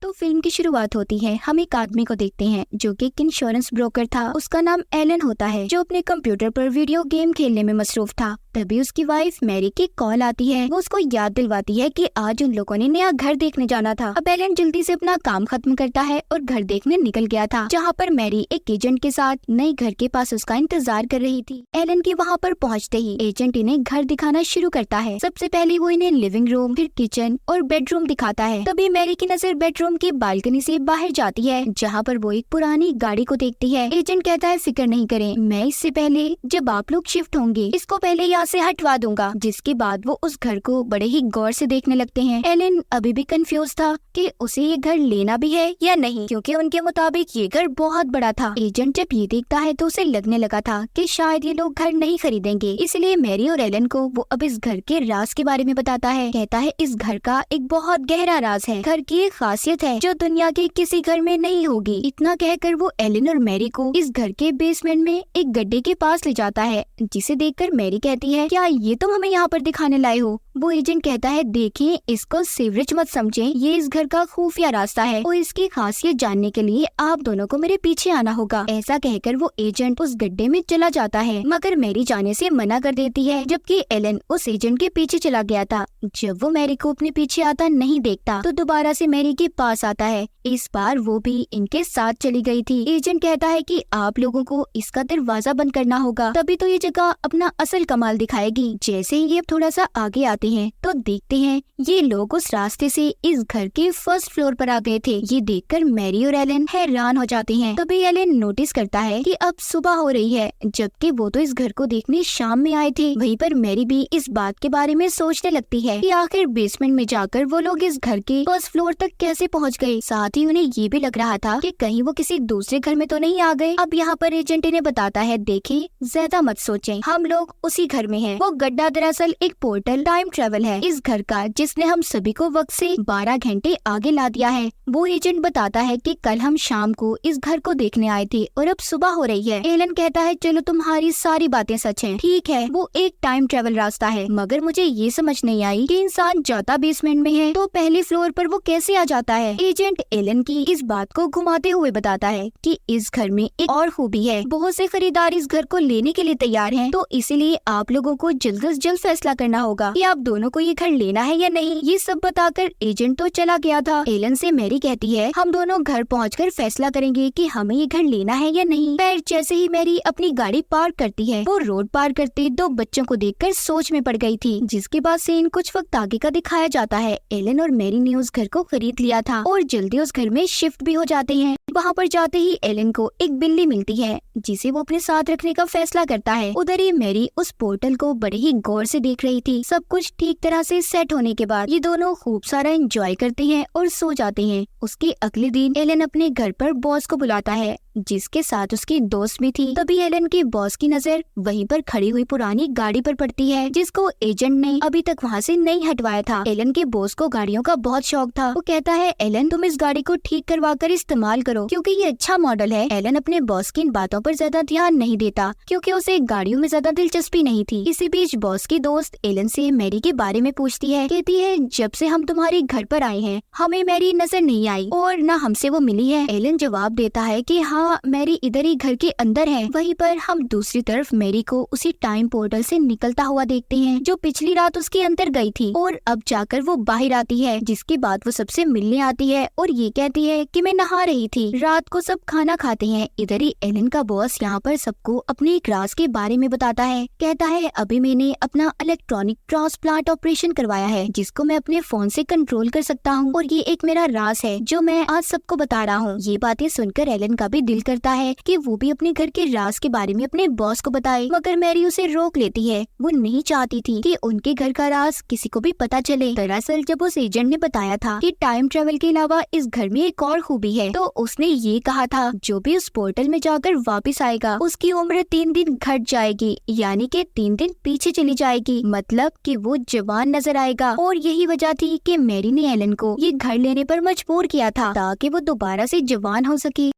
तो फिल्म की शुरुआत होती है। हम एक आदमी को देखते हैं जो कि एक इंश्योरेंस ब्रोकर था। उसका नाम एलन होता है, जो अपने कंप्यूटर पर वीडियो गेम खेलने में मसरूफ था। तभी उसकी वाइफ मैरी की कॉल आती है। वो उसको याद दिलवाती है कि आज उन लोगों ने नया घर देखने जाना था। अब एलन जल्दी से अपना काम खत्म करता है और घर देखने निकल गया था, जहाँ पर मैरी एक एजेंट के साथ नए घर के पास उसका इंतजार कर रही थी। एलन के वहाँ पर पहुँचते ही एजेंट इन्हें घर दिखाना शुरू करता है। सबसे पहले वो इन्हें लिविंग रूम, फिर किचन और बेडरूम दिखाता है। तभी मैरी की नजर बेडरूम की बालकनी से बाहर जाती है, जहाँ पर वो एक पुरानी गाड़ी को देखती है। एजेंट कहता है फिक्र नहीं करें, मैं इससे पहले जब आप लोग शिफ्ट होंगे इसको पहले यहाँ से हटवा दूंगा। जिसके बाद वो उस घर को बड़े ही गौर से देखने लगते हैं। एलन अभी भी कंफ्यूज था कि उसे ये घर लेना भी है या नहीं, क्योंकि उनके मुताबिक ये घर बहुत बड़ा था। एजेंट जब ये देखता है तो उसे लगने लगा था कि शायद ये लोग घर नहीं खरीदेंगे, इसलिए मैरी और एलन को वो अब इस घर के राज के बारे में बताता है। कहता है इस घर का एक बहुत गहरा राज है, घर की एक खासियत है जो दुनिया के किसी घर में नहीं होगी। इतना कहकर वो एलन और मैरी को इस घर के बेसमेंट में एक गड्ढे के पास ले जाता है, जिसे देखकर मैरी कहती है क्या ये तुम हमें यहाँ पर दिखाने लाए हो। वो एजेंट कहता है देखिए, इसको सीवरेज मत समझें, ये इस घर का खुफिया रास्ता है और इसकी खासियत जानने के लिए आप दोनों को मेरे पीछे आना होगा। ऐसा कहकर वो एजेंट उस गड्ढे में चला जाता है, मगर मैरी जाने से मना कर देती है, जबकि एलन उस एजेंट के पीछे चला गया था। जब वो मैरी को अपने पीछे आता नहीं देखता तो दोबारा से मैरी के पास आता है। इस बार वो भी इनके साथ चली गई थी। एजेंट कहता है कि आप लोगों को इसका दरवाजा बंद करना होगा, तभी तो ये जगह अपना असल कमाल दिखाएगी। जैसे ही ये थोड़ा सा आगे आते हैं तो देखते हैं ये लोग उस रास्ते से इस घर के फर्स्ट फ्लोर पर आ गए थे। ये देखकर मैरी और एलन हैरान हो जाते हैं। तभी एलन नोटिस करता है कि अब सुबह हो रही है, जबकि वो तो इस घर को देखने शाम में आए थे। वहीं पर मैरी भी इस बात के बारे में सोचने लगती है कि आखिर बेसमेंट में जाकर वो लोग इस घर के फर्स्ट फ्लोर तक कैसे पहुंच गए। साथ ही उन्हें ये भी लग रहा था कि कहीं वो किसी दूसरे घर में तो नहीं आ गए। अब यहाँ पर एजेंट इन्हें बताता है देखिए, ज्यादा मत सोचें, हम लोग उसी घर में हैं। वो गड्ढा दरअसल एक पोर्टल टाइम ट्रेवल है इस घर का, जिसने हम सभी को वक्त से 12 घंटे आगे ला दिया है। वो एजेंट बताता है कि कल हम शाम को इस घर को देखने आए थे और अब सुबह हो रही है। एलन कहता है चलो तुम्हारी सारी बातें सच हैं, ठीक है वो एक टाइम ट्रेवल रास्ता है, मगर मुझे ये समझ नहीं आई कि इंसान जाता बेसमेंट में है तो पहले फ्लोर पर वो कैसे आ जाता है। एजेंट एलन की इस बात को घुमाते हुए बताता है कि इस घर में एक और खूबी है, बहुत से खरीदार इस घर को लेने के लिए तैयार हैं, तो इसीलिए आप लोगों को जल्द से जल्द फैसला करना होगा कि आप दोनों को ये घर लेना है या नहीं। ये सब बताकर एजेंट तो चला गया था। एलन से मैरी कहती है हम दोनों घर पहुंचकर फैसला करेंगे कि हमें ये घर लेना है या नहीं। फिर जैसे ही मैरी अपनी गाड़ी पार्क करती है, वो रोड पार करते दो बच्चों को देखकर सोच में पड़ गई थी, जिसके बाद सीन कुछ वक्त आगे का दिखाया जाता है। एलन और मैरी ने उस घर को खरीद लिया था और जल्दी उस घर में शिफ्ट भी हो जाते हैं। वहाँ पर जाते ही एलन को एक बिल्ली मिलती है, जिसे वो अपने साथ रखने का फैसला करता है। उधर ही मैरी उस पोर्टल को बड़े ही गौर से देख रही थी। सब कुछ ठीक तरह से सेट होने के बाद ये दोनों खूब सारा एंजॉय करते हैं और सो जाते हैं। उसके अगले दिन एलन अपने घर पर बॉस को बुलाता है, जिसके साथ उसकी दोस्त भी थी। तभी एलन के बॉस की नजर वहीं पर खड़ी हुई पुरानी गाड़ी पर पड़ती है, जिसको एजेंट ने अभी तक वहाँ से नहीं हटवाया था। एलन के बॉस को गाड़ियों का बहुत शौक था। वो कहता है एलन तुम इस गाड़ी को ठीक करवा कर इस्तेमाल करो, क्योंकि ये अच्छा मॉडल है। एलन अपने बॉस की इन बातों पर ज्यादा ध्यान नहीं देता, क्योंकि उसे गाड़ियों में ज्यादा दिलचस्पी नहीं थी। इसी बीच बॉस की दोस्त एलन से मैरी के बारे में पूछती है। कहती है जब से हम तुम्हारे घर पर आए हैं हमें मैरी नजर नहीं आई और न हमसे वो मिली है। एलन जवाब देता है कि हाँ मैरी इधर ही घर के अंदर है। वहीं पर हम दूसरी तरफ मैरी को उसी टाइम पोर्टल से निकलता हुआ देखते हैं, जो पिछली रात उसके अंदर गई थी और अब जाकर वो बाहर आती है। जिसके बाद वो सबसे मिलने आती है और ये कहती है कि मैं नहा रही थी। रात को सब खाना खाते हैं। इधर ही एलन का बॉस यहाँ पर सबको अपने एक राज के बारे में बताता है। कहता है अभी मैंने अपना इलेक्ट्रॉनिक ट्रांसप्लांट ऑपरेशन करवाया है, जिसको मैं अपने फोन से कंट्रोल कर सकता हूँ और ये एक मेरा राज है जो मैं आज सबको बता रहा हूँ। ये बातें सुनकर एलन का भी दिल करता है कि वो भी अपने घर के राज के बारे में अपने बॉस को बताए, मगर मैरी उसे रोक लेती है। वो नहीं चाहती थी कि उनके घर का राज किसी को भी पता चले। दरअसल जब उस एजेंट ने बताया था कि टाइम ट्रेवल के अलावा इस घर में एक और खूबी है, तो उसने ये कहा था जो भी उस पोर्टल में जाकर वापस आएगा उसकी उम्र 3 दिन घट जाएगी, यानी कि 3 दिन पीछे चली जाएगी, मतलब कि वो जवान नजर आएगा। और यही वजह थी कि मैरी ने एलन को ये घर लेने पर मजबूर किया था, ताकि वो दोबारा से जवान हो सके।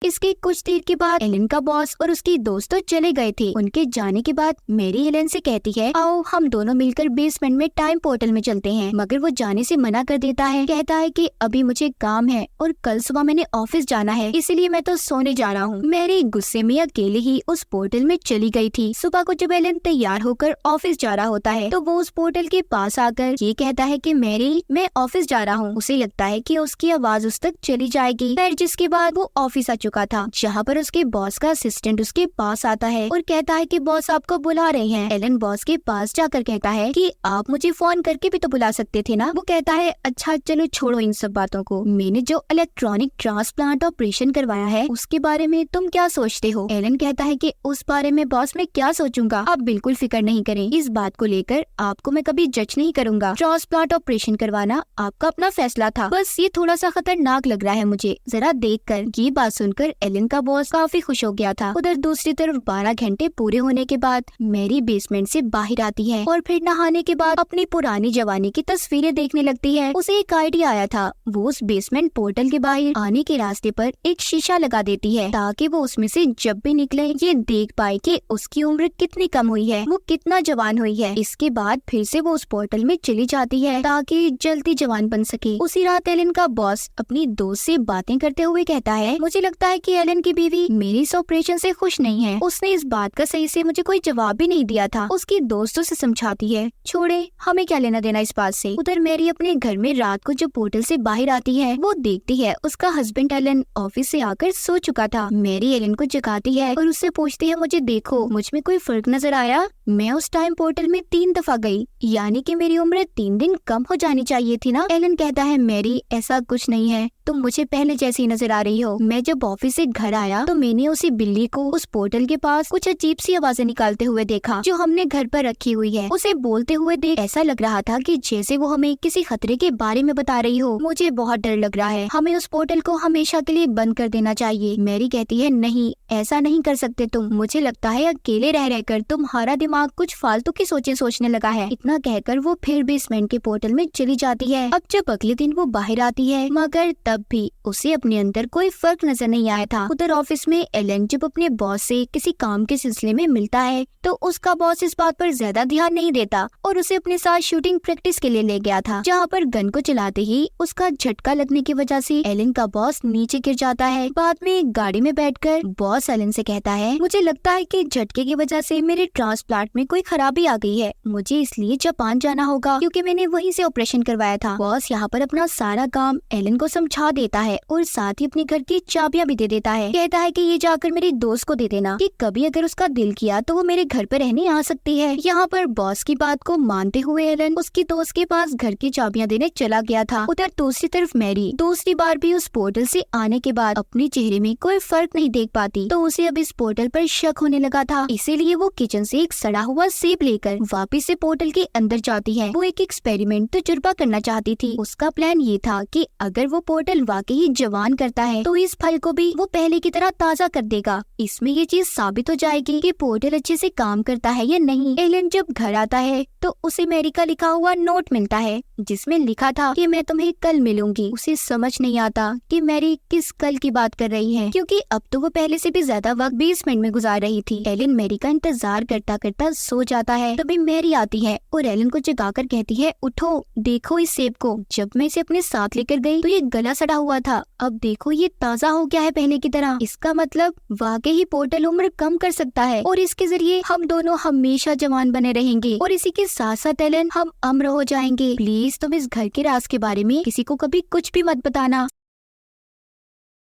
इसके कुछ देर के बाद एलन का बॉस और उसकी दोस्त तो चले गए थे। उनके जाने के बाद मैरी एलन से कहती है, आओ हम दोनों मिलकर बेसमेंट में टाइम पोर्टल में चलते हैं, मगर वो जाने से मना कर देता है। कहता है कि अभी मुझे काम है और कल सुबह मैंने ऑफिस जाना है, इसलिए मैं तो सोने जा रहा हूँ। मैरी गुस्से में अकेले ही उस पोर्टल में चली गई थी। सुबह को जब एलन तैयार होकर ऑफिस जा रहा होता है तो वो उस पोर्टल के पास आकर ये कहता है कि मैरी मैं ऑफिस जा रहा हूँ। उसे लगता है कि उसकी आवाज उस तक चली जाएगी। फिर जिसके बाद वो ऑफिस आ चुका था, जहाँ पर उसके बॉस का असिस्टेंट उसके पास आता है और कहता है कि बॉस आपको बुला रहे हैं। एलन बॉस के पास जाकर कहता है कि आप मुझे फोन करके भी तो बुला सकते थे ना। वो कहता है अच्छा चलो छोड़ो इन सब बातों को, मैंने जो इलेक्ट्रॉनिक ट्रांसप्लांट ऑपरेशन करवाया है उसके बारे में तुम क्या सोचते हो। एलन कहता है कि उस बारे में बॉस मैं क्या सोचूंगा, आप बिल्कुल फिक्र नहीं करें, इस बात को लेकर आपको मैं कभी जज नहीं करूंगा। ट्रांसप्लांट ऑपरेशन करवाना आपका अपना फैसला था, बस ये थोड़ा सा खतरनाक लग रहा है मुझे जरा देखकर। ये बात सुनकर एलन का बॉस काफी खुश हो गया था। उधर दूसरी तरफ 12 घंटे पूरे होने के बाद मैरी बेसमेंट से बाहर आती है और फिर नहाने के बाद अपनी पुरानी जवानी की तस्वीरें देखने लगती है। उसे एक आइडिया आया था, वो उस बेसमेंट पोर्टल के बाहर आने के रास्ते पर एक शीशा लगा देती है ताकि वो उसमें से जब भी निकले ये देख पाए कि उसकी उम्र कितनी कम हुई है, वो कितना जवान हुई है। इसके बाद फिर से वो उस पोर्टल में चली जाती है ताकि जल्दी जवान बन सके। उसी रात एलन का बॉस अपनी दोस्त से बातें करते हुए कहता है, मुझे लगता है कि एलन की बीवी मेरी इस ऑपरेशन से खुश नहीं है, उसने इस बात का सही से मुझे कोई जवाब भी नहीं दिया था। उसकी दोस्तों से समझाती है, छोड़े हमें क्या लेना देना इस बात से। उधर मैरी अपने घर में रात को जब पोर्टल से बाहर आती है वो देखती है उसका हस्बैंड एलन ऑफिस से आकर सो चुका था। मैरी एलन को जगाती है और उससे पूछती है, मुझे देखो मुझ में कोई फर्क नजर आया, मैं उस टाइम पोर्टल में 3 दफा गई, यानी कि मेरी उम्र 3 दिन कम हो जानी चाहिए थी ना। एलन कहता है, मैरी ऐसा कुछ नहीं है, तुम मुझे पहले जैसी ही नजर आ रही हो। मैं जब ऑफिस से घर आया तो मैंने उसी बिल्ली को उस पोर्टल के पास कुछ अजीब सी आवाजें निकालते हुए देखा जो हमने घर पर रखी हुई है। उसे बोलते हुए देख ऐसा लग रहा था कि जैसे वो हमें किसी खतरे के बारे में बता रही हो। मुझे बहुत डर लग रहा है, हमें उस पोर्टल को हमेशा के लिए बंद कर देना चाहिए। मैरी कहती है, नहीं ऐसा नहीं कर सकते तुम, मुझे लगता है अकेले रह रहकर तुम्हारा दिमाग कुछ फालतू की सोचें सोचने लगा है। इतना कहकर वो फिर बेसमेंट के पोर्टल में चली जाती है। अब जब अगले दिन वो बाहर आती है मगर तब भी उसे अपने अंदर कोई फर्क नजर नहीं आया था। उधर ऑफिस में एलन जब अपने बॉस से किसी काम के सिलसिले में मिलता है तो उसका बॉस इस बात पर ज्यादा ध्यान नहीं देता और उसे अपने साथ शूटिंग प्रैक्टिस के लिए ले गया था, जहाँ पर गन को चलाते ही उसका झटका लगने की वजह से एलन का बॉस नीचे गिर जाता है। बाद में गाड़ी में बैठकर बॉस एलन से कहता है, मुझे लगता है कि झटके की वजह से मेरे ट्रांसप्लांट में कोई खराबी आ गई है, मुझे इसलिए जापान जाना होगा क्योंकि मैंने वहीं से ऑपरेशन करवाया था। बॉस यहाँ पर अपना सारा काम एलन को समझा देता है और साथ ही अपने घर की चाबियां भी दे देता है। कहता है कि ये जाकर मेरी दोस्त को दे देना कि कभी अगर उसका दिल किया तो वो मेरे घर पर रहने आ सकती है। यहाँ पर बॉस की बात को मानते हुए एलन उसकी दोस्त के पास घर की चाबियां देने चला गया था। उधर दूसरी तरफ मैरी दूसरी बार भी उस पोर्टल से आने के बाद अपने चेहरे में कोई फर्क नहीं देख पाती, तो उसे अब इस पोर्टल पर शक होने लगा था। इसीलिए वो किचन से एक सड़ा हुआ सेब लेकर वापस से पोर्टल के अंदर जाती है। वो एक एक्सपेरिमेंट तजुर्बा करना चाहती थी। उसका प्लान ये था कि अगर वो पोर्टल वाकई जवान करता है तो इस फल को भी वो पहले की तरह ताज़ा कर देगा। इसमें ये चीज साबित हो जाएगी कि पोर्टल अच्छे से काम करता है या नहीं। एलन जब घर आता है तो उसे मैरी का लिखा हुआ नोट मिलता है जिसमें लिखा था कि मैं तुम्हें कल मिलूंगी। उसे समझ नहीं आता कि मैरी किस कल की बात कर रही है, क्योंकि अब तो वो पहले से भी ज्यादा वक्त बेसमेंट में गुजार रही थी। एलन मैरी का इंतजार करता करता सो जाता है। तभी मैरी आती है और एलन को जगाकर कहती है, उठो देखो इस सेब को, जब मैं इसे अपने साथ लेकर गई तो ये गला सड़ा हुआ था, अब देखो ये ताज़ा हो गया है पहले की तरह। इसका मतलब वाकई ही पोर्टल उम्र कम कर सकता है और इसके जरिए हम दोनों हमेशा जवान बने रहेंगे और इसी के साथ साथ एलन हम अमर हो जाएंगे। प्लीज तुम इस घर के राज के बारे में किसी को कभी कुछ भी मत बताना।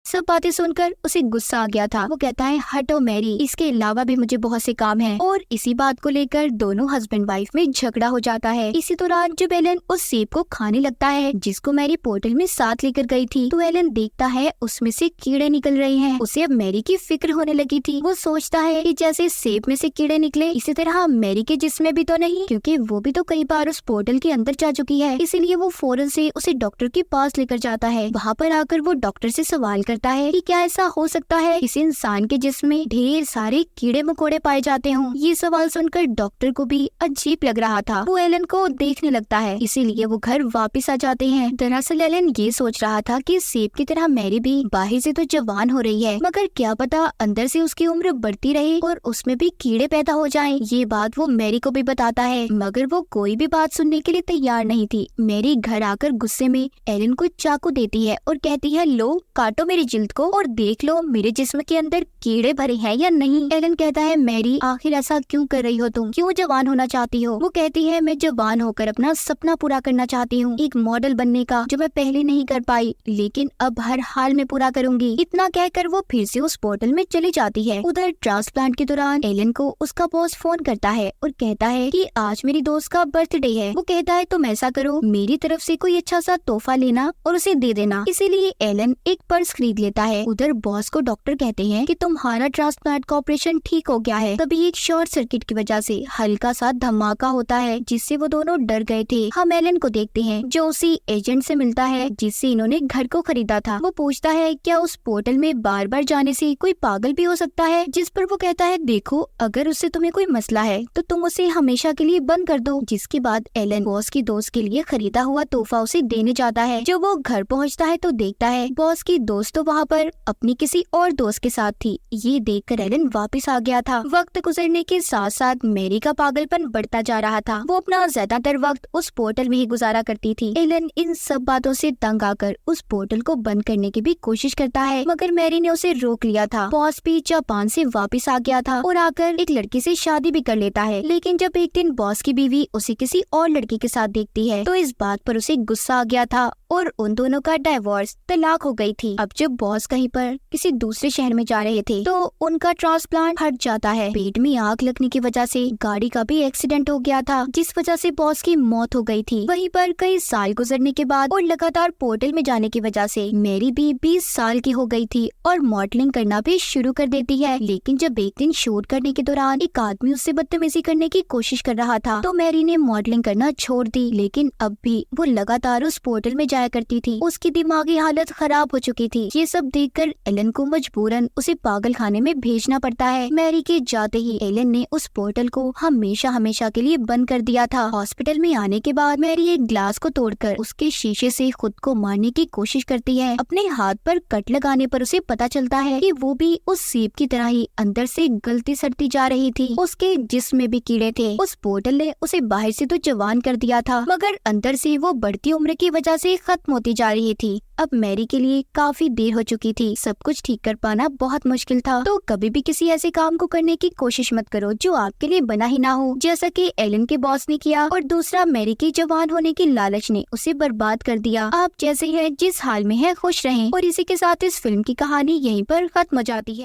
सब बातें सुनकर उसे गुस्सा आ गया था। वो कहता है, हटो मैरी, इसके अलावा भी मुझे बहुत से काम हैं। और इसी बात को लेकर दोनों हस्बैंड वाइफ में झगड़ा हो जाता है। इसी दौरान जब एलन उस सेब को खाने लगता है जिसको मैरी पोर्टल में साथ लेकर गई थी तो एलन देखता है उसमें से कीड़े निकल रहे हैं। उसे अब मैरी की फिक्र होने लगी थी। वो सोचता है कि जैसे सेब में से कीड़े निकले इसी तरह मैरी के जिस्म में भी तो नहीं, क्योंकि वो भी तो कई बार उस पोर्टल के अंदर जा चुकी है। इसीलिए वो फौरन से उसे डॉक्टर के पास लेकर जाता है। वहाँ पर आकर वो डॉक्टर से सवाल करता है कि क्या ऐसा हो सकता है किसी इंसान के जिस्म में ढेर सारे कीड़े मकोड़े पाए जाते हों। ये सवाल सुनकर डॉक्टर को भी अजीब लग रहा था। वो एलन को देखने लगता है, इसीलिए वो घर वापस आ जाते हैं। दरअसल एलन ये सोच रहा था कि सेब की तरह मैरी भी बाहर से तो जवान हो रही है, मगर क्या पता अंदर से उसकी उम्र बढ़ती रहे और उसमें भी कीड़े पैदा हो जाएं। ये बात वो मैरी को भी बताता है, मगर वो कोई भी बात सुनने के लिए तैयार नहीं थी। मैरी घर आकर गुस्से में एलन को चाकू देती है और कहती है, लो काटो मेरी जिल्द को और देख लो मेरे जिस्म के अंदर कीड़े भरे हैं या नहीं। एलन कहता है, मैरी आखिर ऐसा क्यों कर रही हो तुम, क्यों जवान होना चाहती हो? वो कहती है, मैं जवान होकर अपना सपना पूरा करना चाहती हूँ, एक मॉडल बनने का, जो मैं पहले नहीं कर पाई लेकिन अब हर हाल में पूरा करूंगी। इतना कहकर वो फिर से उस पोर्टल में चली जाती है। उधर ट्रांसप्लांट के दौरान एलन को उसका बॉस फोन करता है और कहता है कि आज मेरी दोस्त का बर्थडे है। वो कहता है, तुम ऐसा करो, मेरी तरफ से कोई अच्छा सा तोहफा लेना और उसे दे देना। इसीलिए एलन एक पर्स खरीद लेता है। उधर बॉस को डॉक्टर कहते हैं कि तुम्हारा ट्रांसप्लांट का ऑपरेशन ठीक हो गया है। तभी एक शॉर्ट सर्किट की वजह से हल्का सा धमाका होता है, जिससे वो दोनों डर गए थे। हम एलन को देखते हैं जो उसी एजेंट से मिलता है जिससे इन्होंने घर को खरीदा था। वो पूछता है, क्या उस पोर्टल में बार बार जाने से कोई पागल भी हो सकता है? जिस पर वो कहता है, देखो अगर उससे तुम्हें कोई मसला है तो तुम उसे हमेशा के लिए बंद कर दो। जिसके बाद एलन बॉस की दोस्त के लिए खरीदा हुआ तोहफा उसे देने जाता है। जब वो घर पहुंचता है तो देखता है बॉस की दोस्त तो वहाँ पर अपनी किसी और दोस्त के साथ थी। ये देखकर एलन वापस आ गया था। वक्त गुजरने के साथ साथ मैरी का पागलपन बढ़ता जा रहा था। वो अपना ज्यादातर वक्त उस पोर्टल में ही गुजारा करती थी। एलन इन सब बातों से तंग आकर उस पोर्टल को बंद करने की भी कोशिश करता है, मगर मैरी ने उसे रोक लिया था। बॉस भी जापान से वापस आ गया था और आकर एक लड़की से शादी भी कर लेता है। लेकिन जब एक दिन बॉस की बीवी उसे किसी और लड़की के साथ देखती है तो इस बात पर उसे गुस्सा आ गया था और उन दोनों का डाइवोर्स, तलाक हो गई थी। अब जब बॉस कहीं पर किसी दूसरे शहर में जा रहे थे तो उनका ट्रांसप्लांट हट जाता है। पेट में आग लगने की वजह से गाड़ी का भी एक्सीडेंट हो गया था, जिस वजह से बॉस की मौत हो गई थी। वहीं पर कई साल गुजरने के बाद और लगातार पोर्टल में जाने की वजह से मैरी भी 20 साल की हो गई थी और मॉडलिंग करना भी शुरू कर देती है। लेकिन जब एक दिन शूट करने के दौरान एक आदमी उससे बदतमीजी करने की कोशिश कर रहा था तो मैरी ने मॉडलिंग करना छोड़ दी। लेकिन अब भी वो लगातार उस पोर्टल में जाया करती थी। उसकी दिमागी हालत खराब हो चुकी थी। ये सब देखकर एलन को मजबूरन उसे पागल खाने में भेजना पड़ता है। मैरी के जाते ही एलन ने उस पोर्टल को हमेशा हमेशा के लिए बंद कर दिया था। हॉस्पिटल में आने के बाद मैरी एक ग्लास को तोड़कर उसके शीशे से खुद को मारने की कोशिश करती है। अपने हाथ पर कट लगाने पर उसे पता चलता है कि वो भी उस सेब की तरह ही अंदर से गलती सड़ती जा रही थी। उसके जिस्म में भी कीड़े थे। उस पोर्टल ने उसे बाहर से तो जवान कर दिया था, मगर अंदर से वो बढ़ती उम्र की वजह से खत्म होती जा रही थी। अब मैरी के लिए काफी देर हो चुकी थी। सब कुछ ठीक कर पाना बहुत मुश्किल था। तो कभी भी किसी ऐसे काम को करने की कोशिश मत करो जो आपके लिए बना ही ना हो, जैसा कि एलन के बॉस ने किया। और दूसरा, मैरी की जवान होने की लालच ने उसे बर्बाद कर दिया। आप जैसे हैं जिस हाल में है खुश रहें। और इसी के साथ इस फिल्म की कहानी यहीं पर खत्म हो जाती है।